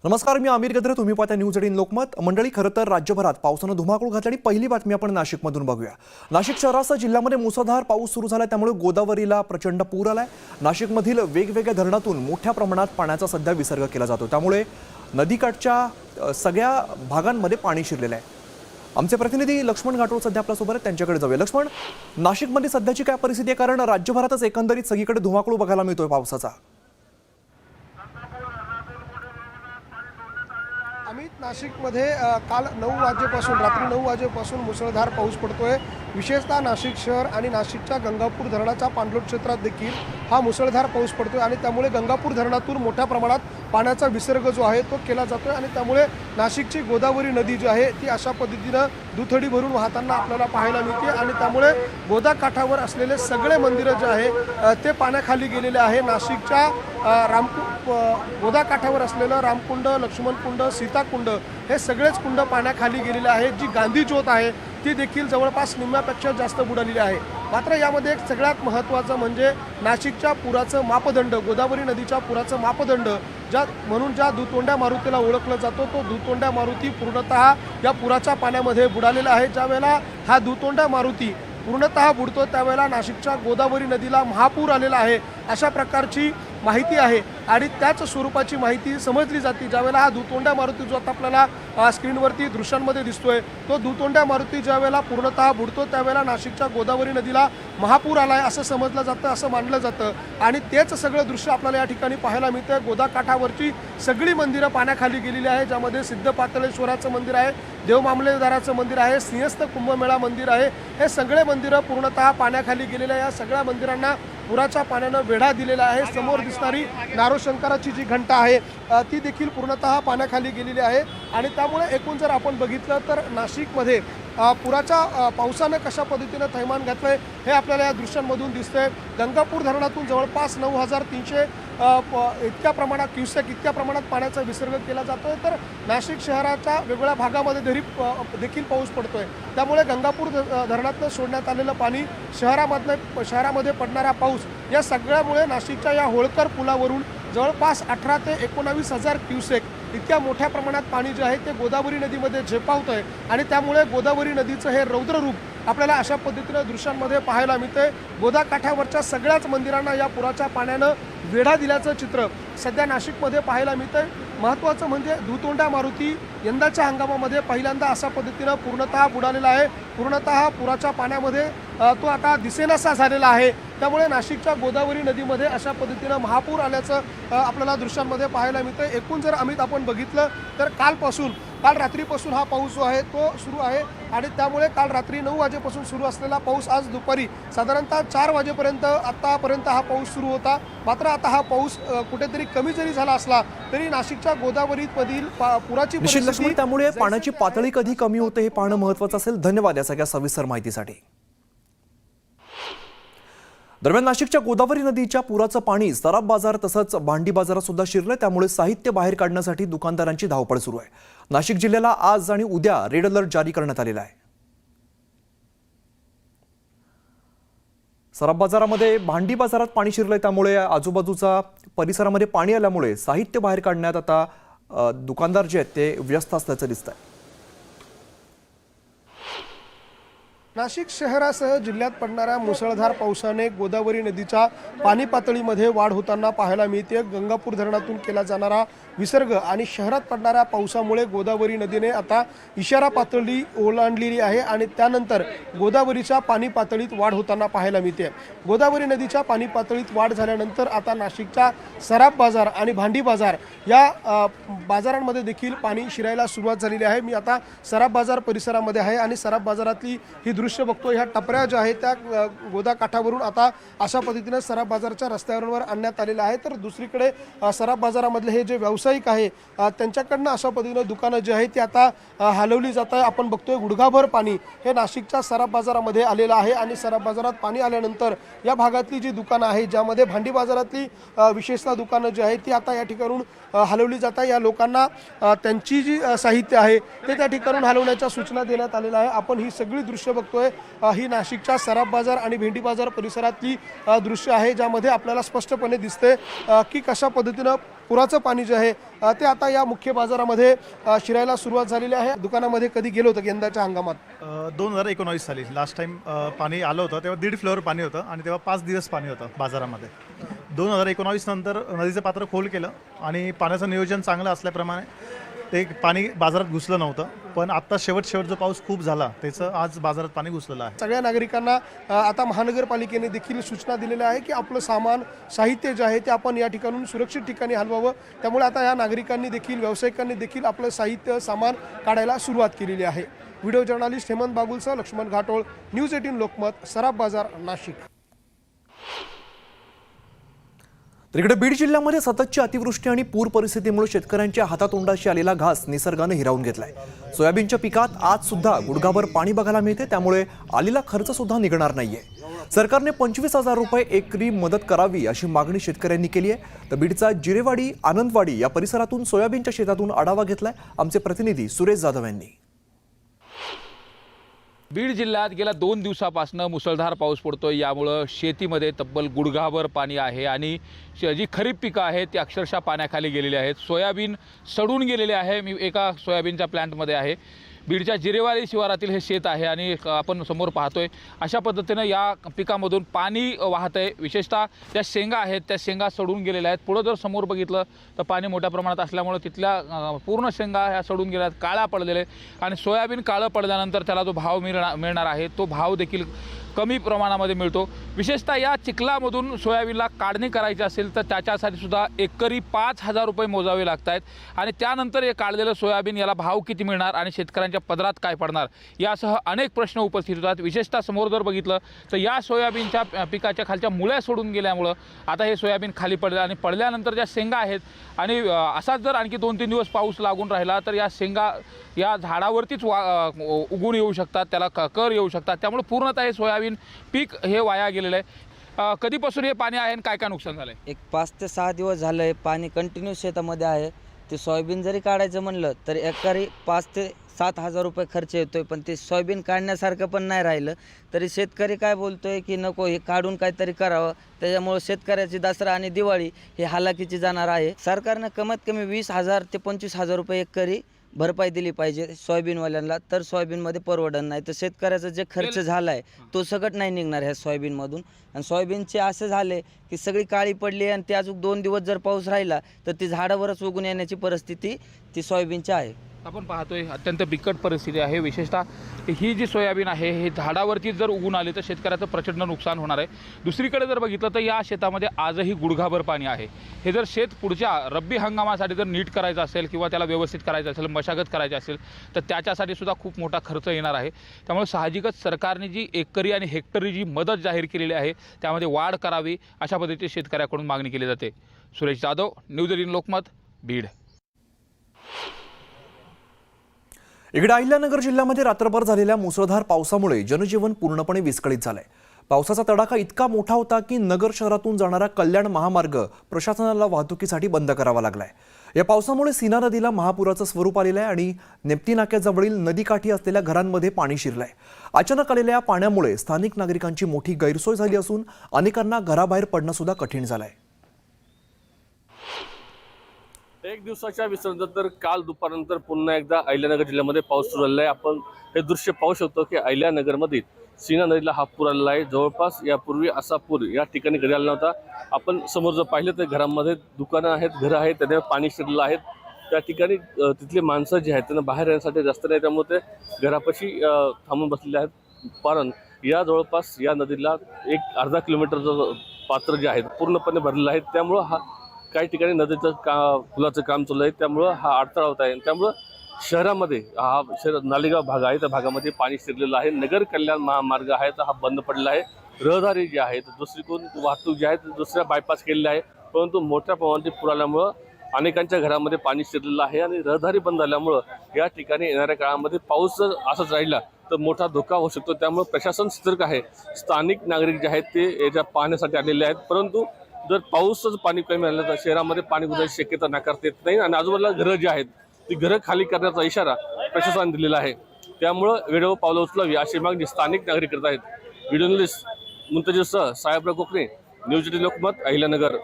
नमस्कार, मी आमिर गद्रे. तुम्ही पाहता न्यूज 18 लोकमत. मंडळी, खरं तर राज्यभरात पावसानं धुमाकूळ घातल्याने पहिली बातमी आपण नाशिकमधून बघूया. नाशिक शहरासह जिल्ह्यामध्ये मुसळधार पाऊस सुरू झाला, त्यामुळे गोदावरीला प्रचंड पूर आलाय. नाशिकमधील वेगवेगळ्या धरणातून मोठ्या प्रमाणात पाण्याचा सध्या विसर्ग केला जातो, त्यामुळे नदीकाठच्या सगळ्या भागांमध्ये पाणी शिरलेलं आहे. आमचे प्रतिनिधी लक्ष्मण घाटोळ सध्या आपल्यासोबत आहेत, त्यांच्याकडे जाऊया. लक्ष्मण, नाशिकमध्ये सध्याची काय परिस्थिती आहे? कारण राज्यभरातच एकंदरीत सगळीकडे धुमाकूळ बघायला मिळतोय पावसाचा. अमित, नाशिकमध्ये काल 9 वाजेपासून रात्री 9 वाजेपासून मुसळधार पाऊस पडतोय. विशेषतः नाशिक शहर आणि नाशिकच्या गंगापूर धरणाच्या पाणलोट क्षेत्रात देखील हा मुसळधार पाऊस पडतोय आणि त्यामुळे गंगापूर धरणातून मोठ्या प्रमाणात पाण्याचा विसर्ग जो आहे तो केला जातोय आणि त्यामुळे नाशिकची गोदावरी नदी जी आहे ती अशा पद्धतीनं दुथडी भरून वाहताना आपल्याला पाहायला मिळते आणि त्यामुळे गोदा काठावर असलेले सगळे मंदिरं जे आहे ते पाण्याखाली गेलेले आहे. नाशिकच्या गोदा काठावर असलेलं रामकुंड, लक्ष्मणकुंड, सीताकुंड हे सगळेच कुंड पाण्याखाली गेलेले आहेत. जी गांधी ज्योत आहे ती देखील जवळपास निम्म्यापेक्षा जास्त बुडालेली आहे. मात्र यामध्ये एक सगळ्यात महत्त्वाचं म्हणजे नाशिकच्या पुराचं मापदंड, गोदावरी नदीच्या पुराचं मापदंड ज्या दुतोंड्या मारुतीला ओळखलं जातो, तो दुतोंड्या मारुती पूर्णतः या पुराच्या पाण्यामध्ये बुडालेला आहे. ज्यावेळेला हा दुतोंड्या मारुती पूर्णतः बुडतो त्यावेळेला नाशिकच्या गोदावरी नदीला महापूर आलेला आहे अशा प्रकारची माहिती आहे आणि त्याच स्वरूपाची माहिती समजली जाते. ज्यावेळेला हा दुतोंड्या मारुती जो आता आपल्याला स्क्रीनवरती दृश्यांमध्ये दिसतोय, तो दुतोंड्या मारुती ज्यावेळेला पूर्णतः बुडतो त्यावेळेला नाशिकच्या गोदावरी नदीला महापूर आलाय असं समजलं जातं, असं मानलं जातं आणि तेच सगळं दृश्य आपल्याला या ठिकाणी पाहायला मिळतंय. गोदा काठावरची सगळी मंदिरं पाण्याखाली गेलेली आहे, ज्यामध्ये सिद्ध पाताळेश्वराचं मंदिर आहे, देवमामलेदाराचं मंदिर आहे, सिंहस्थ कुंभमेळा मंदिर आहे. हे सगळे मंदिरं पूर्णतः पाण्याखाली गेलेले आहे. या सगळ्या मंदिरांना पुराच्या पाण्यानं वेढा दिलेला आहे. समोर दिसणारी नारोशंकराची जी घंटा आहे ती देखील पूर्णतः पाण्याखाली गेलेली आहे आणि त्यामुळे एकूण जर आपण बघितलं तर नाशिकमध्ये पुराच्या पावसानं कशा पद्धतीनं थैमान घातलंय हे आपल्याला या दृश्यांमधून दिसतंय. गंगापूर धरणातून जवळपास 9300 इतक्या प्रमाणात क्युसेक इतक्या प्रमाणात पाण्याचा विसर्ग केला जातोय. तर नाशिक शहराच्या वेगवेगळ्या भागामध्ये देखील पाऊस पडतोय. त्यामुळे गंगापूर धरणातनं सोडण्यात आलेलं पाणी शहरामध्ये पडणारा पाऊस या सगळ्यामुळे नाशिकच्या या होळकर पुलावरून जवळपास 18 ते 19 हजार क्युसेक इतक्या मोठ्या प्रमाणात पाणी जे आहे ते गोदावरी नदीमध्ये झेपावतंय आणि त्यामुळे गोदावरी नदीचं हे रौद्र रूप आपल्याला अशा पद्धतीनं दृश्यांमध्ये पाहायला मिळतंय. गोदा काठावरच्या सगळ्याच मंदिरांना या पुराच्या पाण्यानं वेढा दिल्याचं चित्र सध्या नाशिकमध्ये पाहायला मिळतंय. महत्त्वाचं म्हणजे दुतोंड्या मारुती यंदाच्या हंगामामध्ये पहिल्यांदा अशा पद्धतीनं पूर्णतः बुडालेला आहे. पूर्णतः पुराच्या पाण्यामध्ये तो आता दिसेनासा झालेला आहे. त्यामुळे नाशिकच्या गोदावरी नदीमध्ये अशा पद्धतीनं महापूर आल्याचं आपल्याला दृश्यांमध्ये पाहायला मिळतं. एकूण जर अमित आपण बघितलं तर काल रात्रीपासून हा पाऊस जो आहे तो सुरू आहे आणि त्यामुळे काल रात्री 9 वाजेपासून सुरू असलेला पाऊस आज दुपारी साधारणतः 4 वाजेपर्यंत आतापर्यंत हा पाऊस सुरू होता. मात्र आता हा पाऊस कुठेतरी कमी जरी झाला असला तरी नाशिकच्या गोदावरीमधील पुराची परिस्थिती, त्यामुळे पाण्याची पातळी कधी कमी होते हे पाहणं महत्त्वाचं असेल. धन्यवाद या सगळ्या सविस्तर माहितीसाठी. दरम्यान, नाशिकच्या गोदावरी नदीच्या पुराचं पाणी सराफ बाजार तसंच भांडी बाजारात सुद्धा शिरलं, त्यामुळे साहित्य बाहेर काढण्यासाठी दुकानदारांची धावपळ सुरू आहे. नाशिक जिल्ह्याला आज आणि उद्या रेड अलर्ट जारी करण्यात आलेला आहे. सराफ बाजारामध्ये भांडी बाजारात पाणी शिरलंय, त्यामुळे आजूबाजूचा परिसरामध्ये पाणी आल्यामुळे साहित्य बाहेर काढण्यात आता दुकानदार जे आहेत ते व्यस्त असल्याचं दिसतंय. नाशिक शहरासह जिल्ह्यात पडणाऱ्या मुसळधार पावसाने गोदावरी नदीच्या पाणी पातळीमध्ये वाढ होताना पाहायला मिळते. गंगापूर धरणातून केला जाणारा विसर्ग आणि शहरात पडणाऱ्या पावसामुळे गोदावरी नदीने आता इशारा पातळी ओलांडलेली आहे आणि त्यानंतर गोदावरीच्या पाणी पातळीत वाढ होताना पाहायला मिळते. गोदावरी नदीच्या पाणी पातळीत वाढ झाल्यानंतर आता नाशिकच्या सराफ बाजार आणि भांडी बाजार या बाजारांमध्ये देखील पाणी शिरायला सुरुवात झालेली आहे. मी आता सराफ बाजार परिसरामध्ये आहे आणि सराफ बाजारातली ही दृश्य बघतो. ह्या टपऱ्या ज्या आहेत त्या गोदा काठावरून आता अशा पद्धतीने सराफ बाजारच्या रस्त्यावर आणण्यात आलेलं आहे. तर दुसरीकडे सराफ बाजारामधले हे जे व्यावसायिक आहे त्यांच्याकडनं अशा पद्धतीने दुकानं जी आहेत ती आता हलवली जात आहे. आपण बघतोय गुडघाभर पाणी हे नाशिकच्या सराफ बाजारामध्ये आलेलं आहे आणि सराफ बाजारात पाणी आल्यानंतर या भागातली जी दुकानं आहेत ज्यामध्ये भांडी बाजारातली विशेषतः दुकानं जी आहेत ती आता या ठिकाणून हलवली जात आहे. या लोकांना त्यांची जी साहित्य आहे ते त्या ठिकाणून हलवण्याच्या सूचना देण्यात आलेल्या आहे. आपण ही सगळी दृश्य बघतो. बघतोय ही नाशिकच्या सराफ बाजार आणि भेंडी बाजार परिसरातली दृश्य आहे, ज्यामध्ये आपल्याला स्पष्टपणे दिसते की कशा पद्धतीनं पुराचं पाणी जे आहे ते आता या मुख्य बाजारामध्ये शिरायला सुरुवात झालेली आहे. दुकानामध्ये कधी गेलो होतं यंदाच्या हंगामात? 2019 साली लास्ट टाइम पाणी आलं होतं, तेव्हा 1.5 फ्लोअर पाणी होतं आणि तेव्हा 5 दिवस पाणी होतं बाजारामध्ये. 2019 नंतर नदीचं पात्र खोल केलं आणि पाण्याचं नियोजन चांगलं असल्याप्रमाणे ते पाणी बाजारात घुसलं नव्हतं. पण आत्ता शेवट जो पाऊस खूप झाला त्याचं आज बाजारात पाणी घुसलेलं आहे. सगळ्या नागरिकांना आता महानगरपालिकेने देखील सूचना दिलेल्या आहे की आपलं सामान साहित्य जे आहे ते आपण या ठिकाणून सुरक्षित ठिकाणी हलवावं. त्यामुळे आता या नागरिकांनी देखील व्यावसायिकांनी देखील आपलं साहित्य सामान काढायला सुरुवात केलेली आहे. व्हिडिओ जर्नलिस्ट हेमंत बागुलसह लक्ष्मण घाटोळ, न्यूज 18 लोकमत, सराफ बाजार, नाशिक. तर इकडे बीड जिल्ह्यामध्ये सततची अतिवृष्टी आणि पूर परिस्थितीमुळे शेतकऱ्यांच्या हातातोंडाशी आलेला घास निसर्गानं हिरावून घेतलाय. सोयाबीनच्या पिकात आज सुद्धा गुडघाभर पाणी बघायला मिळते, त्यामुळे आलेला खर्च सुद्धा निघणार नाहीये. सरकारने 25,000 रुपये एकरी मदत करावी अशी मागणी शेतकऱ्यांनी केली आहे. तर बीडचा जिरेवाडी, आनंदवाडी या परिसरातून सोयाबीनच्या शेतातून आढावा घेतलाय आमचे प्रतिनिधी सुरेश जाधव यांनी. बीड जिल्ह्यात गेल्या 2 दिवसापासून मुसळधार पाऊस पडतोय. यामुळं शेतीमध्ये तब्बल गुडघाभर पाणी आहे आणि जी खरीप पिकं आहेत ती अक्षरशः पाण्याखाली गेलेली आहेत. सोयाबीन सडून गेलेले आहे. मी एका सोयाबीनच्या प्लॅन्टमध्ये आहे. बीडच्या जिरेवाडी शिवारातील हे शेत आहे आणि आपण समोर पाहतोय अशा पद्धतीनं या पिकामधून पाणी वाहत आहे. विशेषतः त्या शेंगा आहेत त्या शेंगा सडून गेलेल्या आहेत. पुढं जर समोर बघितलं तर पाणी मोठ्या प्रमाणात असल्यामुळे तिथल्या पूर्ण शेंगा ह्या सडून गेल्या आहेत, काळ्या पडलेले. आणि सोयाबीन काळं पडल्यानंतर त्याला जो भाव मिळणार आहे तो भाव देखील कमी प्रमाणामध्ये मिळतो. विशेषतः या चिखलामधून सोयाबीनला काढणी करायची असेल तर त्याच्यासाठी सुद्धा एकरी 5,000 रुपये मोजावे लागत आहेत. आणि त्यानंतर हे काढलेलं सोयाबीन याला भाव किती मिळणार आणि शेतकऱ्यांच्या पदरात काय पडणार यासह अनेक प्रश्न उपस्थित होतात. विशेषतः समोर जर बघितलं तर या सोयाबीनच्या पिकाच्या खालच्या मुळ्या सोडून गेल्यामुळं आता हे सोयाबीन खाली पडलं आणि पडल्यानंतर ज्या शेंगा आहेत आणि असाच जर आणखी 2-3 दिवस पाऊस लागून राहिला तर या शेंगा या झाडावरतीच उगून येऊ शकतात, त्याला कर येऊ शकतात. त्यामुळे पूर्णतः हे सोयाबीन पीक हे वाया गेलेलं आहे. कधीपासून हे पाणी आहे आणि काय काय नुकसान झालंय? एक 5 ते 6 दिवस झालंय पाणी कंटिन्यू शेतामध्ये आहे. ते सोयाबीन जरी काढायचं म्हणलं तर एकरी 5 ते 7,000 रुपये खर्च येतोय. पण ते सोयाबीन काढण्यासारखं पण नाही राहिलं. तरी शेतकरी काय बोलतोय की नको हे काढून काहीतरी करावं. त्याच्यामुळे शेतकऱ्याची दसरा आणि दिवाळी ही हालाकीची जाणार आहे. सरकारनं कमीत कमी 20,000 ते 25,000 रुपये एकरी भरपाई दिली पाहिजे सोयाबीनवाल्यांना, तर सोयाबीनमध्ये परवडण नाही. तर शेतकऱ्याचा जे खर्च झाला आहे तो सगळं नाही निघणार ह्या सोयाबीनमधून. आणि सोयाबीनचे असं झाले की सगळी काळी पडली आणि ते अजून 2 दिवस जर पाऊस राहिला तर ती झाडावरच उगून येण्याची परिस्थिती ती सोयाबीनची आहे. आपण पाहतोय अत्यंत बिकट परिस्थिती आहे. विशेषतः ही जी सोयाबीन आहे हे झाडावरती जर उगून आली तर शेतकऱ्याचं प्रचंड नुकसान होणार आहे. दुसरीकडे जर बघितलं तर या शेतामध्ये आजही गुडघाभर पाणी आहे. हे जर शेत पुढच्या रब्बी हंगामासाठी जर नीट करायचं असेल किंवा त्याला व्यवस्थित करायचं असेल, मशागत करायची असेल तर त्याच्यासाठी सुद्धा खूप मोठा खर्च येणार आहे. त्यामुळे साहजिकच सरकारने जी एकरी आणि हेक्टरी जी मदत जाहीर केलेली आहे त्यामध्ये वाढ करावी अशा पद्धतीने शेतकऱ्याकडून मागणी केली जाते. सुरेश जाधव, न्यूज 18 लोकमत, बीड. इकडे अहिल्यानगर जिल्ह्यामध्ये रात्रभर झालेल्या मुसळधार पावसामुळे जनजीवन पूर्णपणे विस्कळीत झालंय. पावसाचा तडाखा इतका मोठा होता की नगर शहरातून जाणारा कल्याण महामार्ग प्रशासनाला वाहतुकीसाठी बंद करावा लागलाय. या पावसामुळे सीना नदीला महापुराचं स्वरूप आलेलं आहे आणि नेप्ती नाक्याजवळील नदीकाठी असलेल्या घरांमध्ये पाणी शिरलंय. अचानक आलेल्या पाण्यामुळे स्थानिक नागरिकांची मोठी गैरसोय झाली असून अनेकांना घराबाहेर पडणं सुद्धा कठीण झालंय. एक दिवसाच्या विसर्जनानंतर काल दुपारनंतर पुन्हा एकदा अहिल्यानगर जिल्ह्यामध्ये पाऊस सुरू झालेला आहे. आपण हे दृश्य पाहू शकतो की अहिल्यानगरमध्ये सीना नदीला हा पूर आलेला आहे. जवळपास यापूर्वी असा पूर या ठिकाणी कधी आला नव्हता. आपण समोर जर पाहिलं तर घरामध्ये दुकानं आहेत, घरं आहेत, त्याने पाणी शिरलेलं आहे. त्या ठिकाणी तिथले माणसं जे आहेत त्यांना बाहेर येण्यासाठी रस्ते नाही, त्यामुळे ते घरापाशी थांबून बसलेले आहेत. कारण या जवळपास या नदीला एक अर्धा किलोमीटरचं पात्र जे आहे पूर्णपणे भरलेलं आहे. त्यामुळं हा काही ठिकाणी नदीचं पुलाचं काम चालू आहे, त्यामुळं हा अडथळा होत आहे. त्यामुळं शहरामध्ये हा नालेगाव भाग आहे त्या भागामध्ये पाणी शिरलेलं आहे. नगर कल्याण महामार्ग आहे तर हा बंद पडलेला आहे. रहदारी जी आहे दुसरीकडून वाहतूक जी आहे दुसऱ्या बायपास केलेल्या आहे. परंतु मोठ्या प्रमाणात पूर आल्यामुळं अनेकांच्या घरामध्ये पाणी शिरलेलं आहे आणि रहदारी बंद झाल्यामुळं या ठिकाणी येणाऱ्या काळामध्ये पाऊस जर असाच राहिला तर मोठा धोका होऊ शकतो. त्यामुळे प्रशासन सतर्क आहे. स्थानिक नागरिक जे आहेत ते याच्या पाहण्यासाठी आलेले आहेत. परंतु जर पाऊसच पाणी कमी झालं तर शहरामध्ये पाणी घुसण्याची शक्यता नाकारता येत नाही आणि आजूबाजूला घरं जी आहेत ती घरं खाली करण्याचा इशारा प्रशासनाने दिलेला आहे. त्यामुळं वेळेवर पावलं उचलावी अशी मागणी स्थानिक नागरिक करत आहेत. व्हिडिओ जर्नलिस्ट मुंतजीरसह साहेबराव कोकणे, न्यूज 18 लोकमत, अहिल्यानगर.